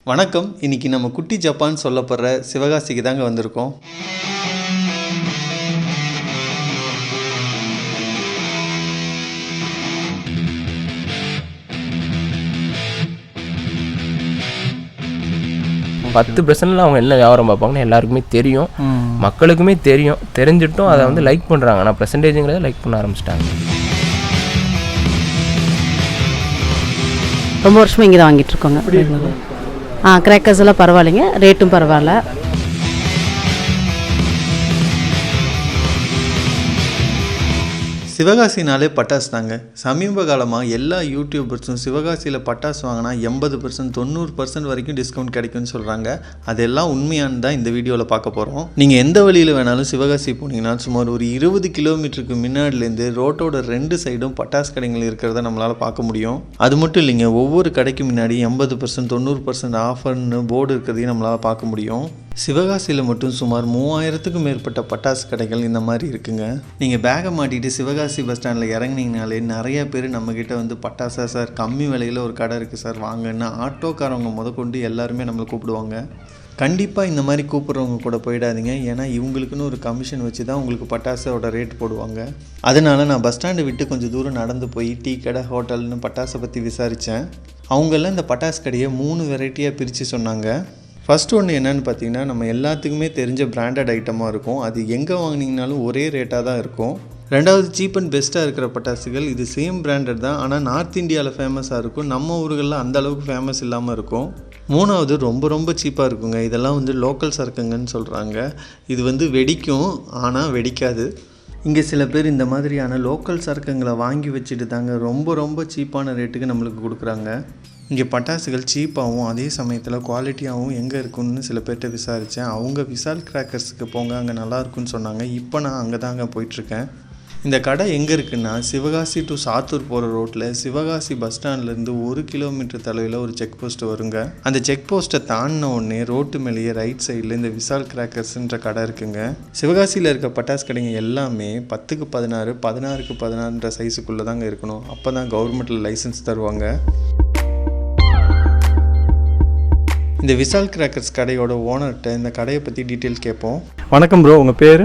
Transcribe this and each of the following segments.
வணக்கம். இன்னைக்கு நம்ம குட்டி ஜப்பான் சொல்லப்படுற சிவகாசிக்கு தாங்க வந்திருக்கோம். %10 அவங்க என்ன வியாபாரம் பார்ப்பாங்கன்னு எல்லாருக்குமே தெரியும், மக்களுக்குமே தெரியும். தெரிஞ்சிட்டும் அதை வந்து லைக் பண்ணுறாங்க. ஆனால் பெர்சன்டேஜுங்கிறத லைக் பண்ண ஆரம்பிச்சிட்டாங்க. ரொம்ப வருஷமாக இங்கே தான் வாங்கிட்டுருக்கோங்க. கிராக்கர்ஸ் எல்லாம் பரவாயில்லைங்க, ரேட்டும் பரவாயில்ல. சிவகாசினாலே பட்டாசு தாங்க. சமீப காலமாக எல்லா யூடியூபர்ஸும் சிவகாசியில் பட்டாசு வாங்கினா 80%, 90% வரைக்கும் டிஸ்கவுண்ட் கிடைக்கும்னு சொல்கிறாங்க. அதெல்லாம் உண்மையானு தான் இந்த வீடியோவில் பார்க்க போகிறோம். நீங்கள் எந்த வழியில் வேணாலும் சிவகாசி போனீங்கன்னா சுமார் ஒரு 20 கிலோமீட்டருக்கு முன்னாடிலேருந்து ரோட்டோட 2 சைடும் பட்டாசு கடைகள் இருக்கிறத நம்மளால் பார்க்க முடியும். அது மட்டும் இல்லைங்க, ஒவ்வொரு கடைக்கு முன்னாடி 80%, 90% ஆஃபர்னு போர்டு இருக்கிறதையும் நம்மளால் பார்க்க முடியும். சிவகாசியில் மட்டும் சுமார் 3000க்கும் மேற்பட்ட பட்டாசு கடைகள் இந்த மாதிரி இருக்குங்க. நீங்கள் பேகை மாட்டிட்டு சிவகாசி பஸ் ஸ்டாண்டில் இறங்குனீங்கனாலே நிறைய பேர் நம்மக்கிட்ட வந்து பட்டாசா சார், கம்மி விலையில் ஒரு கடை இருக்குது சார் வாங்கன்னு ஆட்டோக்காரவங்க முதற்கொண்டு எல்லாருமே நம்மளை கூப்பிடுவாங்க. கண்டிப்பாக இந்த மாதிரி கூப்பிட்றவங்க கூட போயிடாதீங்க. ஏன்னா இவங்களுக்குன்னு ஒரு கமிஷன் வச்சு தான் உங்களுக்கு பட்டாசோட ரேட் போடுவாங்க. அதனால் நான் பஸ் ஸ்டாண்டை விட்டு கொஞ்சம் தூரம் நடந்து போய் டீ கடை, ஹோட்டல்னு பட்டாசை பற்றி விசாரித்தேன். அவங்கெல்லாம் இந்த பட்டாசு கடையை 3 வெரைட்டியாக பிரித்து சொன்னாங்க. ஃபஸ்ட்டு ஒன்று என்னென்னு பார்த்தீங்கன்னா, நம்ம எல்லாத்துக்குமே தெரிஞ்ச பிராண்டட் ஐட்டமாக இருக்கும். அது எங்கே வாங்கினீங்கனாலும் ஒரே ரேட்டாக தான் இருக்கும். ரெண்டாவது சீப் அண்ட் பெஸ்ட்டாக இருக்கிற பட்டாசுகள். இது சேம் பிராண்டட் தான், ஆனால் நார்த் இந்தியாவில் ஃபேமஸாக இருக்கும், நம்ம ஊர்களில் அந்த அளவுக்கு ஃபேமஸ் இல்லாமல் இருக்கும். மூணாவது ரொம்ப சீப்பாக இருக்குங்க. இதெல்லாம் வந்து லோக்கல் சரக்குங்கன்னு சொல்கிறாங்க. இது வந்து வெடிக்கும், ஆனால் வெடிக்காது. இங்கே சில பேர் இந்த மாதிரியான லோக்கல் சரக்குங்களை வாங்கி வச்சுட்டு தாங்க ரொம்ப சீப்பான ரேட்டுக்கு நம்மளுக்கு கொடுக்குறாங்க. இங்கே பட்டாசுகள் சீப்பாகவும் அதே சமயத்தில் குவாலிட்டியாகவும் எங்கே இருக்குன்னு சில பேர்கிட்ட விசாரித்தேன். அவங்க விஷால் கிராக்கர்ஸுக்கு போங்க, அங்கே நல்லாயிருக்குன்னு சொன்னாங்க. இப்போ நான் அங்கே தாங்க போயிட்டுருக்கேன். இந்த கடை எங்கே இருக்குன்னா, சிவகாசி டு சாத்தூர் போகிற ரோட்டில் சிவகாசி பஸ் ஸ்டாண்ட்லேருந்து 1 கிலோமீட்டர் தொலைவில் ஒரு செக் போஸ்ட் வருங்க. அந்த செக் போஸ்ட்டை தாண்டின உடனே ரோட்டு மேலேயே ரைட் சைடில் இந்த விஷால் கிராக்கர்ஸ்ன்ற கடை இருக்குங்க. சிவகாசியில் இருக்க பட்டாசு கடைங்க எல்லாமே 10க்கு 16, 16க்கு 16 சைஸுக்குள்ளே தாங்க இருக்கணும். அப்போ தான் கவர்மெண்ட்டில் லைசன்ஸ் தருவாங்க. இந்த விஷால் கிராக்கர்ஸ் கடையோட ஓனர்கிட்ட இந்த கடையை பற்றி டீட்டெயில் கேட்போம். வணக்கம் ப்ரோ, உங்கள் பேர்?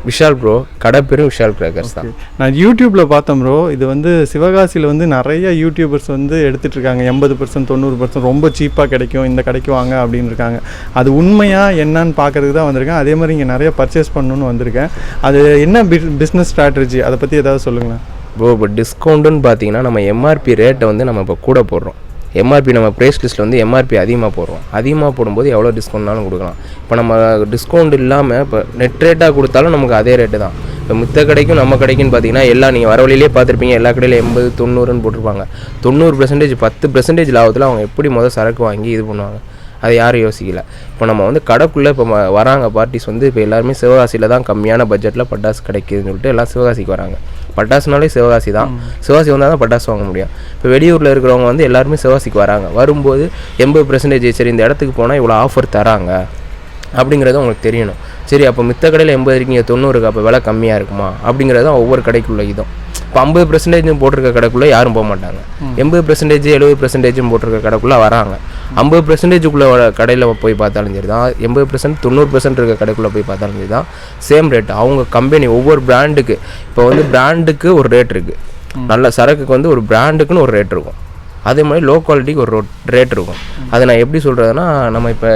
விஷால் ப்ரோ. கடை பேரும் விஷால் கிராக்கர்ஸ் தான். நான் யூடியூப்பில் பார்த்தேன் ப்ரோ. இது வந்து சிவகாசியில் வந்து நிறைய யூடியூபர்ஸ் வந்து எடுத்துகிட்ருக்காங்க. 80%, 90% ரொம்ப சீப்பாக கிடைக்கும், இந்த கடைக்கு வாங்க அப்படின்னு இருக்காங்க. அது உண்மையாக என்னன்னு பார்க்குறதுக்கு தான் வந்திருக்கேன். அதே மாதிரி இங்கே நிறைய பர்ச்சேஸ் பண்ணணுன்னு வந்திருக்கேன். அது என்ன பிஸ்னஸ் ஸ்ட்ராட்டஜி, அதை பற்றி ஏதாவது சொல்லுங்களேன் ப்ரோ. இப்போ டிஸ்கவுண்ட்டுன்னு பார்த்தீங்கன்னா, நம்ம எம்ஆர்பி ரேட்டை வந்து நம்ம இப்போ கூட போடுறோம். எம்ஆர்பி நம்ம ப்ரைஸ் லிஸ்ட்டில் வந்து எம்ஆர்பி அதிகமாக போடுறோம். அதிகமாக போடும்போது எவ்வளோ டிஸ்கவுண்ட்னாலும் கொடுக்கலாம். இப்போ நம்ம டிஸ்கவுண்ட் இல்லாமல் இப்போ நெட் ரேட்டாக கொடுத்தாலும் நமக்கு அதே ரேட்டு தான். இப்போ மித்த கடைக்கும் நம்ம கடைக்குன்னு பார்த்தீங்கன்னா, எல்லாம் நீங்கள் வர வழியிலே பார்த்துருப்பீங்க, எல்லா கடையிலும் 80, 90ன்னு போட்டிருப்பாங்க. 90% 10% லாபத்தில் அவங்க எப்படி சரக்கு வாங்கி இது பண்ணுவாங்க, அதை யாரும் யோசிக்கல. இப்போ நம்ம வந்து கடைக்குள்ளே இப்போ வராங்க பார்ட்டிஸ் வந்து இப்போ எல்லாருமே சிவகாசியில் தான் கம்மியான பட்ஜெட்டில் பட்டாசு கிடைக்குதுன்னு சொல்லிட்டு எல்லாம் சிவகாசிக்கு வராங்க. பட்டாசுனாலே சிவகாசி தான். சிவகாசி வந்தால் தான் பட்டாசு வாங்க முடியும். இப்போ வெளியூரில் இருக்கிறவங்க வந்து எல்லாருமே சிவகாசிக்கு வராங்க. வரும்போது 80% சரி இந்த இடத்துக்கு போனால் இவ்வளோ ஆஃபர் தராங்க அப்படிங்கிறது உங்களுக்கு தெரியணும். சரி, அப்போ மித்த கடையில் 80 இருக்கீங்க, 90 அப்போ விலை கம்மியாக இருக்குமா அப்படிங்கிறது தான் ஒவ்வொரு கடைக்குள்ள இதுவும். இப்போ 50% போட்டிருக்க கடைக்குள்ளே யாரும் போக மாட்டாங்க. 80%, 70% போட்டிருக்க கடைக்குள்ளே வராங்க. 50%க்குள்ளே கடையில் போய் பார்த்தாலும் சரி தான், 80%, 90% இருக்க கடைக்குள்ளே போய் பார்த்தாலும் சரி தான், சேம் ரேட். அவங்க கம்பெனி ஒவ்வொரு பிராண்டுக்கு இப்போ வந்து பிராண்டுக்கு ஒரு ரேட் இருக்குது. நல்ல சரக்குக்கு வந்து ஒரு பிராண்டுக்குன்னு ஒரு ரேட் இருக்கும். அதே மாதிரி லோ குவாலிட்டிக்கு ஒரு ரேட் இருக்கும். அதை நான் எப்படி சொல்கிறதுனா, நம்ம இப்போ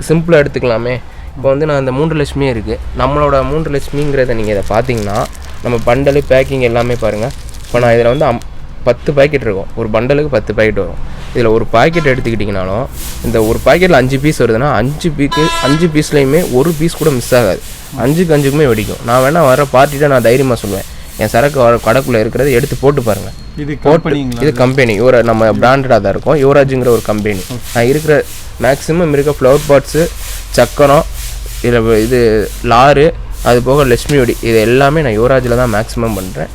சிம்பிளாக எடுத்துக்கலாமே. இப்போ வந்து நான் இந்த 3 லட்சுமி இருக்குது. நம்மளோட 3 லட்சுமிங்கிறத நீங்கள் இதை பார்த்தீங்கன்னா, நம்ம பண்டலு பேக்கிங் எல்லாமே பாருங்கள். இப்போ நான் இதில் வந்து 10 பாக்கெட் இருக்கும். ஒரு பண்டலுக்கு 10 பாக்கெட் வரும். இதில் ஒரு பாக்கெட் எடுத்துக்கிட்டிங்கனாலும் இந்த ஒரு பாக்கெட்டில் 5 பீஸ் வருதுன்னா 5 பீஸ்லேயுமே ஒரு பீஸ் கூட மிஸ் ஆகாது. 5க்குமே வெடிக்கும். நான் வேணால் வர பார்ட்டிகிட்ட நான் தைரியமாக சொல்லுவேன், என் சரக்கு கடைக்குள்ளே இருக்கிறத எடுத்து போட்டு பாருங்கள். இது கம்பெனி நம்ம பிராண்டடாக தான் இருக்கும். யுவராஜுங்கிற ஒரு கம்பெனி. நான் இருக்கிற மேக்ஸிமம் இருக்க ஃப்ளவர் பாட்ஸு, சக்கரம், இதில் இது லாரு, அது போக லட்சுமி வெடி, இது எல்லாமே நான் யுவராஜில் தான் மேக்ஸிமம் பண்ணுறேன்.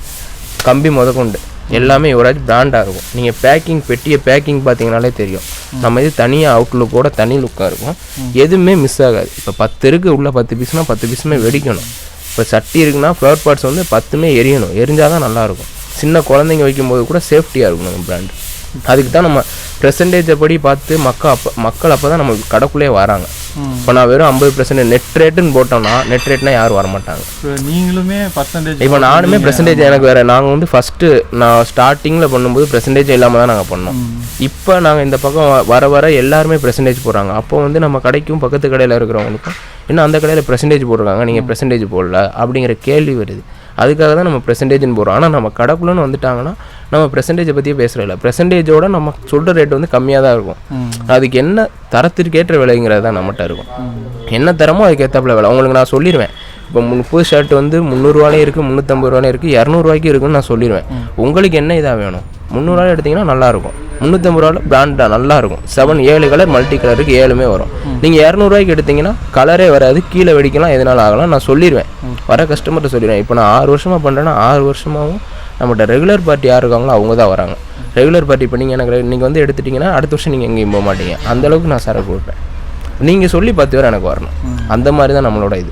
கம்பி முதற்கொண்டு எல்லாமே யுவராஜ் பிராண்டாக இருக்கும். நீங்கள் பேக்கிங், பெட்டியை பேக்கிங் பார்த்தீங்கனாலே தெரியும். நம்ம இது தனியாக அவுட்லுக்கோட தனி லுக்காக இருக்கும். எதுவுமே மிஸ் ஆகாது. இப்போ 10 இருக்குது, உள்ள 10 பீஸ்னால் 10 பீஸுமே வெடிக்கணும். இப்போ சட்டி இருக்குன்னா ஃப்ளவர் பாட்ஸ் வந்து 10மே எரியணும். எரிஞ்சால் தான் நல்லாயிருக்கும். சின்ன குழந்தைங்க வைக்கும்போது கூட சேஃப்டியாக இருக்கும் நம்ம பிராண்டு. அதுக்கு தான் நம்ம பெர்சன்டேஜை படி பார்த்து மக்கள் அப்போ தான் நம்ம கடைக்குள்ளே வராங்க. இப்போ நான் வெறும் 50% நெட் ரேட்டுன்னு போட்டோம்னா நெட் ரேட்னா யாரும் வரமாட்டாங்க. நீங்களுமே பர்சன்டேஜ் இப்போ நானுமே பெர்சன்டேஜ் எனக்கு வேறு. நாங்கள் வந்து ஃபஸ்ட்டு நான் ஸ்டார்டிங்கில் பண்ணும்போது பெர்சன்டேஜ் இல்லாமல் தான் நாங்கள் பண்ணோம். இப்போ நாங்கள் இந்த பக்கம் வர எல்லாருமே பெர்சன்டேஜ் போடுறாங்க. அப்போ வந்து நம்ம கடைக்கும் பக்கத்து கடையில் இருக்கிறவங்களுக்கும் இன்னும் அந்த கடையில் பெர்சன்டேஜ் போடுறாங்க, நீங்கள் பெர்சன்டேஜ் போடல அப்படிங்கிற கேள்வி வருது. அதுக்காக தான் நம்ம பெர்சன்டேஜ்னு போடுறோம். ஆனால் நம்ம கடைக்குள்ளேன்னு வந்துட்டாங்கன்னா நம்ம பெர்சன்டேஜை பற்றியே பேசுகிறதில்ல. பெர்சன்டேஜோட நம்ம சொல்கிற ரேட் வந்து கம்மியாக தான் இருக்கும். அதுக்கு என்ன தரத்திற்கேற்ற விலைங்கிறது தான் நம்மகிட்ட இருக்கும். என்ன தரமோ அதுக்கேற்றாப்புல விலை உங்களுக்கு நான் சொல்லிடுவேன். இப்போ 30 ஷர்ட் வந்து 300 இருக்குது, 350 இருக்குது, 200 இருக்குன்னு நான் சொல்லிடுவேன். உங்களுக்கு என்ன இதாக வேணும்? 300 எடுத்திங்கன்னா நல்லாயிருக்கும். 350 பிராண்டாக நல்லாயிருக்கும். 7 கலர் மல்டி கலர் இருக்குது, 7மே வரும். நீங்கள் 200 எடுத்திங்கன்னா கலரே வராது, கீழே வெடிக்கலாம், எதனால ஆகலாம் நான் சொல்லிடுவேன். வர கஸ்டமர்கிட்ட சொல்லிடுவேன். இப்போ நான் 6 வருஷமாக பண்ணுறேன்னா 6 வருஷமாகவும் நம்மகிட்ட ரெகுலர் பார்ட்டி யார் இருக்காங்களோ அவங்க தான் வராங்க. ரெகுலர் பார்ட்டி இப்போ நீங்கள் வந்து எடுத்துட்டிங்கன்னா அடுத்த வருஷம் நீங்கள் எங்கேயும் போக மாட்டீங்க. அந்தளவுக்கு நான் சரக்கு கொடுப்பேன். நீங்கள் சொல்லி 10 பேர் எனக்கு வரணும். அந்த மாதிரி தான் நம்மளோட இது.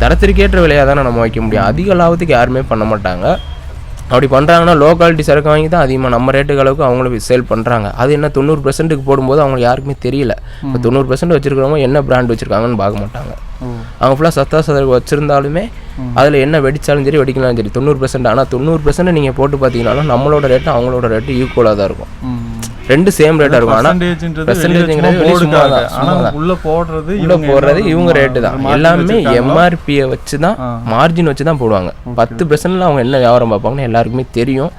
தரத்திற்கேற்ற விலையாக தானே நம்ம வைக்க முடியும். அதிக லாபத்துக்கு யாருமே பண்ண மாட்டாங்க. அப்படி பண்ணுறாங்கன்னா லோ குவாலிட்டி சரக்கு வாங்கி தான் அதிகமாக நம்ம ரேட்டுக்கு அளவுக்கு அவங்களும் சேல் பண்ணுறாங்க. அது என்ன 90%க்கு போடும்போது அவங்களுக்கு யாருக்குமே தெரியல. இப்போ 90% வச்சுருக்கிறவங்க என்ன பிராண்ட் வச்சுருக்காங்கன்னு பார்க்க மாட்டாங்க. அவங்க ஃபுல்லாக சரக்கு வச்சுருந்தாலுமே அதில் என்ன வெடித்தாலும் சரி வெடிக்கலாம் சரி 90%. ஆனால் 90% நீங்கள் போட்டு பார்த்தீங்கன்னா நம்மளோட ரேட்டு அவங்களோட ரேட்டு ஈக்குவலாக தான் இருக்கும். ரெண்டு சேம் ரேட்டாக இருக்கும். ஆனால் பெர்சன்டேஜ்ங்கிறது உள்ள போடுறது இவங்க ரேட்டு தான். எல்லாமே எம்ஆர்பியை வச்சு தான் மார்ஜின் வச்சு தான் போடுவாங்க. 10% அவங்க என்ன வியாபாரம் பார்ப்பாங்கன்னு எல்லாருக்குமே தெரியும்,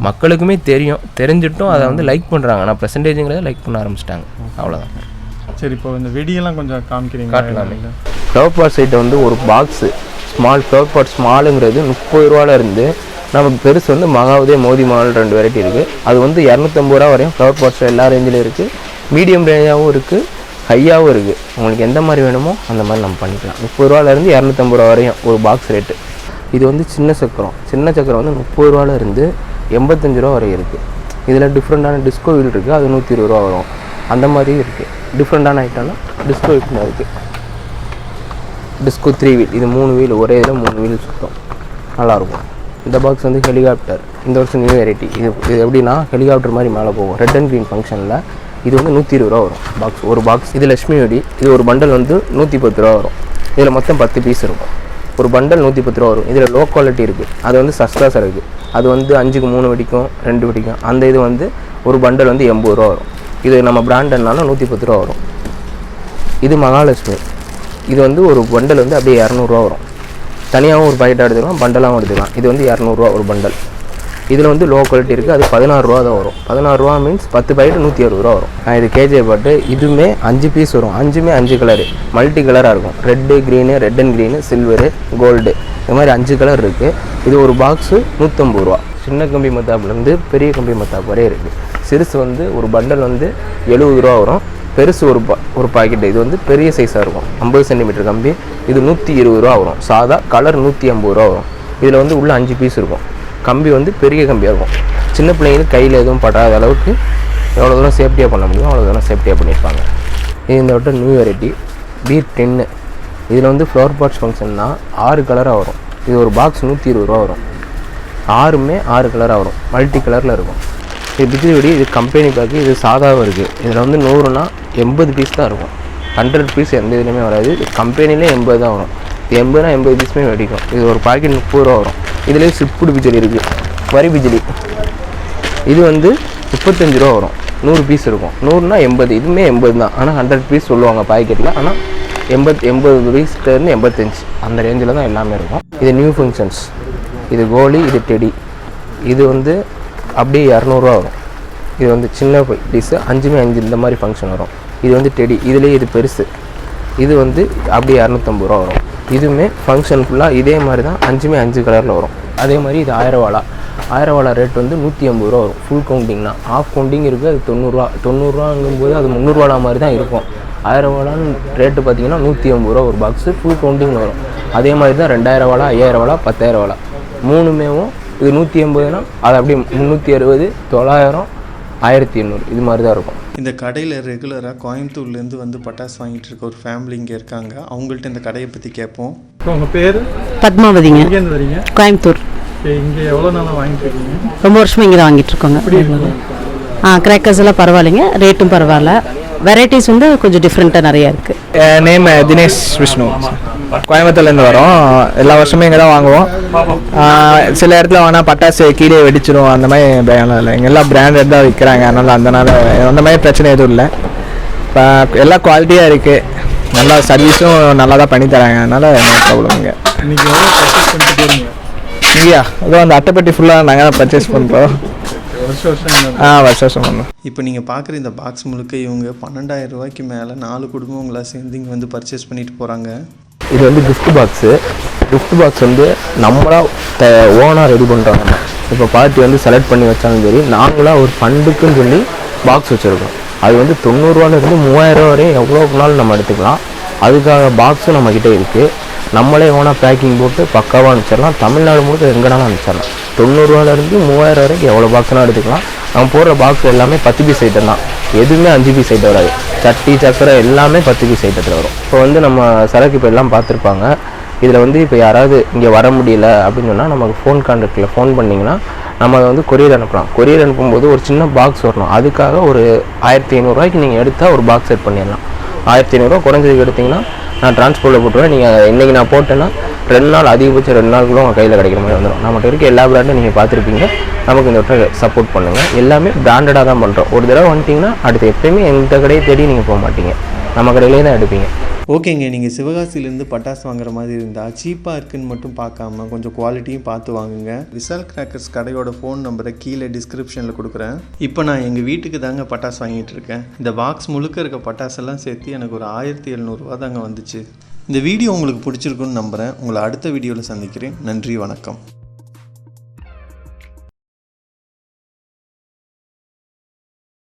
மக்களுக்குமே தெரியும். தெரிஞ்சிட்டும் அதை வந்து லைக் பண்ணுறாங்க. ஆனால் பெர்சன்டேஜுங்கிறத லைக் பண்ண ஆரம்பிச்சிட்டாங்க. அவ்வளோதான். சரி, இப்போ இந்த வெடியெல்லாம் கொஞ்சம் காமிக்கிறீங்க. காட்டலாமே. ஃப்ளவர் பாட் சைட்டை வந்து ஒரு பாக்ஸு ஸ்மால் ஃப்ளவர் பாட் ஸ்மாலுங்கிறது 30 ரூபால இருந்து நமக்கு பெருசு வந்து மகாவதே மோதி மாடல் 2 வெரைட்டி இருக்குது. அது வந்து 250 ரூபா வரையும் ஃப்ளவர் பாட்ஸ் எல்லா ரேஞ்சிலும் இருக்குது. மீடியம் ரேஞ்சாகவும் இருக்குது, ஹையாகவும் இருக்குது. உங்களுக்கு எந்த மாதிரி வேணுமோ அந்த மாதிரி நம்ம பண்ணிக்கலாம். 30 ரூபாலேருந்து 250 ரூபா வரையும் ஒரு பாக்ஸ் ரேட்டு. இது வந்து சின்ன சக்கரம் வந்து 30 ரூபாலேருந்து 85 ரூபா வரையும் இருக்குது. இதில் டிஃப்ரெண்ட்டான டிஸ்கோ வீல் இருக்குது, அது 120 ரூபா வரும். அந்த மாதிரியும் இருக்குது. டிஃப்ரெண்ட்டான ஐட்டம்னா டிஸ்கோ வீல் இருக்குது. டிஸ்கோ 3 வீல், இது 3 வீல், ஒரே இதில் 3 வீல் சுத்தம் நல்லாயிருக்கும். இந்த பாக்ஸ் வந்து ஹெலிகாப்டர், இந்த வருஷம் நியூ வெரைட்டி. இது எப்படின்னா ஹெலிகாப்டர் மாதிரி மேலே போகும். ரெட் அண்ட் க்ரீன் ஃபங்க்ஷனில் இது வந்து 120 ரூபா வரும் பாக்ஸ். ஒரு பாக்ஸ் இது லட்சுமி வெடி. இது ஒரு பண்டல் வந்து 110 ரூபா வரும். இதில் மொத்தம் 10 பீஸ் இருக்கும். ஒரு பண்டல் 110 ரூபா வரும். இதில் லோ குவாலிட்டி இருக்குது, அது வந்து சஸ்தா சரக்கு. அது வந்து 5க்கு 3 வெடிக்கும், 2 வெடிக்கும். அந்த இது வந்து ஒரு பண்டல் வந்து 80 ரூபா வரும். இது நம்ம பிராண்டட்னால 110 ரூபா வரும். இது மகாலட்சுமி. இது வந்து ஒரு பண்டல் வந்து அப்படியே 200 ரூபா வரும். தனியாகவும் ஒரு பாக்கெட்டாக எடுத்துக்கலாம், பண்டலாகவும் எடுத்துக்கலாம். இது வந்து 200 ரூபா ஒரு பண்டல். இதில் வந்து லோ குவாலிட்டி இருக்குது, அது 16 ரூபா தான் வரும். 16 ரூபா மீன்ஸ் 10 பாக்கெட் 160 ரூபா வரும். இது கேஜே பாட்டு. இதுவுமே 5 பீஸ் வரும். 5மே 5 கலரு, மல்டி கலராக இருக்கும். Red green, red and green, silver, gold, இது மாதிரி 5 கலர் இருக்குது. இது ஒரு பாக்ஸு 150 ரூபா. சின்ன கம்பி மத்தாப்புலேருந்து பெரிய கம்பி மத்தாப்பு வரையே இருக்குது. சிறுசு வந்து ஒரு பண்டல் வந்து 70 ரூபா வரும். பெருசு ஒரு பாக்கெட்டு. இது வந்து பெரிய சைஸாக இருக்கும், 50 சென்டிமீட்டர் கம்பி. இது 120 ரூபா வரும். சாதா கலர் 150 ரூபா வரும். இதில் வந்து உள்ள 5 பீஸ் இருக்கும். கம்பி வந்து பெரிய கம்பியாக இருக்கும். சின்ன பிள்ளைங்களுக்கு கையில் எதுவும் படாத அளவுக்கு எவ்வளோ தூரம் சேஃப்டியாக பண்ண முடியும் அவ்வளோ தூரம் சேஃப்டியாக பண்ணியிருப்பாங்க. இது இந்த வட்டம் நியூ வெரைட்டி பீர் 10. இதில் வந்து ஃப்ளவர் பாட்ஸ் ஃபங்க்ஷன்னா 6 கலராக வரும். இது ஒரு பாக்ஸ் 120 ரூபா வரும். 6மே 6 கலராக வரும், மல்டி கலரில் இருக்கும். இது பிஜி வெடி. இது கம்பெனி பேக்கு. இது சாதாவாக இருக்குது. இதில் வந்து 100னா 80 பீஸ் தான் இருக்கும். 100 பீஸ் எந்த இதுலையுமே வராது. இது கம்பெனிலே 80 தான் வரும். 80னா 80 பீஸுமே வெடிக்கும். இது ஒரு பாக்கெட் 30 ரூபா வரும். இதுலேயே சிப்புடு பிஜிலி இருக்குது, வரி பிஜிலி. இது வந்து 35 ரூபா வரும். 100 பீஸ் இருக்கும். 100னா 80, இதுவுமே 80 தான். ஆனால் 100 பீஸ் சொல்லுவாங்க பாக்கெட்டில். ஆனால் 80 பீஸ்லேருந்து 85 அந்த ரேஞ்சில் தான் எல்லாமே இருக்கும். இது நியூ ஃபங்க்ஷன்ஸ். இது கோலி, இது டெடி. இது வந்து அப்படியே 200 வரும். இது வந்து சின்ன பீஸு, 5மே 5 இந்த மாதிரி ஃபங்க்ஷன் வரும். இது வந்து டெடி. இதுலேயே இது பெருசு. இது வந்து அப்படியே 250 ரூபா வரும். இதுவுமே ஃபங்க்ஷன் ஃபுல்லாக இதே மாதிரி தான். 5மே 5 கலரில் வரும். அதே மாதிரி இது 1000 வாழா ரேட் வந்து 150 ரூபா வரும். ஃபுல் கவுண்டிங்னா. ஆஃப் கவுண்டிங் இருக்குது, அது 90 ரூபா. 90 ரூபாங்கும்போது அது 300 வாழா மாதிரி தான் இருக்கும். 1000 வாழான்னு ரேட்டு பார்த்தீங்கன்னா 150 ரூபா ஒரு பாக்ஸு. ஃபுல் கவுண்டிங் வரும். அதே மாதிரி தான் 2000 வாழா, 5000 வாழா, 10000 வாழா. 3மேவும் இது 180னா அது அப்படியே 360, 900, 1800 இது மாதிரி தான் இருக்கும். இந்த கடையில் ரெகுலராக கோயம்புத்தூர்லேருந்து வந்து பட்டாசு வாங்கிட்டு இருக்க ஒரு ஃபேமிலி இங்கே இருக்காங்க. அவங்கள்ட்ட இந்த கடையை பற்றி கேட்போம். உங்கள் பேர்? பத்மாவதிங்க. எங்கேருந்து வரீங்க? கோயம்புத்தூர். இங்கே எவ்வளோ நாளாக வாங்கிட்டு இருக்கீங்க? ரொம்ப வருஷமாக இங்கே தான் வாங்கிட்டு இருக்கோங்க. கிராக்கர்ஸ் எல்லாம் பரவாயில்லைங்க, ரேட்டும் பரவாயில்ல. வெரைட்டிஸ் வந்து கொஞ்சம் டிஃப்ரெண்ட்டாக நிறையா இருக்குது. நேம் தினேஷ் விஷ்ணு, கோயம்புத்தூர்லேருந்து வரோம். எல்லா வருஷமே இங்கே தான் வாங்குவோம். சில இடத்துல வாங்கினா பட்டாசு கீழே வெடிச்சிடும், அந்த மாதிரி பயம்லாம் இல்லை. இங்கே எல்லாம் பிராண்டட் தான் விற்கிறாங்க, அதனால் அந்த மாதிரி பிரச்சனை எதுவும் இல்லை. இப்போ எல்லாம் குவாலிட்டியாக இருக்குது, நல்லா சர்வீஸும் நல்லா தான் பண்ணி தராங்க, அதனால் நோ ப்ராப்ளம். இங்கே இங்கேயா அதோ அந்த அட்டைப்பட்டி ஃபுல்லாக நாங்கள் தான் பர்ச்சேஸ் பண்ணுறோம். வருஷம் பண்ணுறோம். இப்போ நீங்கள் பார்க்குற இந்த பாக்ஸ் முழுக்க இவங்க 12,000 ரூபாய்க்கு மேலே 4 குடும்பங்களா சேர்ந்து இங்கே வந்து பர்ச்சேஸ் பண்ணிட்டு போகிறாங்க. இது வந்து கிஃப்ட் பாக்ஸு. கிஃப்ட் பாக்ஸ் வந்து நம்மளாக ஓனாக ரெடி பண்ணுறோம். இப்போ பார்ட்டி வந்து செலக்ட் பண்ணி வச்சாலும் சரி, நாங்களாக ஒரு ஃபண்டுக்குன்னு சொல்லி பாக்ஸ் வச்சுருக்கோம். அது வந்து 90 ரூபாலேருந்து 3000 வரையும் எவ்வளோக்குனாலும் நம்ம எடுத்துக்கலாம். அதுக்காக பாக்ஸும் நம்மக்கிட்ட இருக்குது. நம்மளே ஓனாக பேக்கிங் போட்டு பக்காவாக அனுப்பிச்சிடலாம். தமிழ்நாடு முழுக்க எங்கேனாலும் அனுப்பிச்சிடலாம். 90 ரூபாலேருந்து 3000 வரைக்கும் எவ்வளோ பாக்ஸ்னால் எடுத்துக்கலாம். நம்ம போடுற பாக்ஸ் எல்லாமே 10 பீஸ் ஐட்டம் தான், எதுவுமே 5 பீஸ் ஐட்டம் வராது. சட்டி சக்கரை எல்லாமே 10 பீஸ் ஐட்டத்தில் வரும். இப்போ வந்து நம்ம சரக்கு இப்போ எல்லாம் பார்த்துருப்பாங்க. இதில் வந்து இப்போ யாராவது இங்கே வர முடியல அப்படின்னு சொன்னால் நமக்கு ஃபோன் கான்டாக்டில் ஃபோன் பண்ணிங்கன்னா நம்ம அதை வந்து கொரியர் அனுப்பலாம். கொரியர் அனுப்பும்போது ஒரு சின்ன பாக்ஸ் வரணும். அதுக்காக ஒரு 1500 ரூபாய்க்கு நீங்கள் எடுத்தால் ஒரு பாக்ஸ் செட் பண்ணிடலாம். 1500 ரூபா குறைஞ்சதுக்கு எடுத்திங்கன்னா நான் டிரான்ஸ்போர்ட்டில் போட்டுருவேன். நீங்கள் இன்றைக்கி நான் போட்டேன்னா 2 நாள், அதிகபட்சம் 2 நாளுக்குள்ள உங்கள் கையில் கிடைக்கிற மாதிரி வந்துடும். நம்மகிட்ட இருக்க எல்லா பிராண்டும் நீங்கள் பார்த்துருப்பீங்க. நமக்கு இந்த வட்டம் சப்போர்ட் பண்ணுங்கள். எல்லாமே பிராண்டடாக தான் பண்ணுறோம். ஒரு தடவை வந்துட்டிங்கன்னா அடுத்து எப்போயுமே எந்த கடையை தேடி நீங்கள் போக மாட்டீங்க, நம்ம கடையிலே தான் எடுப்பீங்க. ஓகேங்க, நீங்கள் சிவகாசிலேருந்து பட்டாசு வாங்குற மாதிரி இருந்தால் சீப்பாக இருக்குன்னு மட்டும் பார்க்காம கொஞ்சம் குவாலிட்டியும் பார்த்து வாங்குங்க. விஷால் கிராக்கர்ஸ் கடையோட ஃபோன் நம்பரை கீழே டிஸ்கிரிப்ஷனில் கொடுக்குறேன். இப்போ நான் எங்கள் வீட்டுக்கு தாங்க பட்டாசு வாங்கிட்டு இருக்கேன். இந்த பாக்ஸ் முழுக்க இருக்க பட்டாசெல்லாம் சேர்த்து எனக்கு ஒரு 1700 ரூபா தாங்க வந்துச்சு. இந்த வீடியோ உங்களுக்கு பிடிச்சிருக்குன்னு நம்புகிறேன். உங்களை அடுத்த வீடியோவில் சந்திக்கிறேன். நன்றி, வணக்கம்.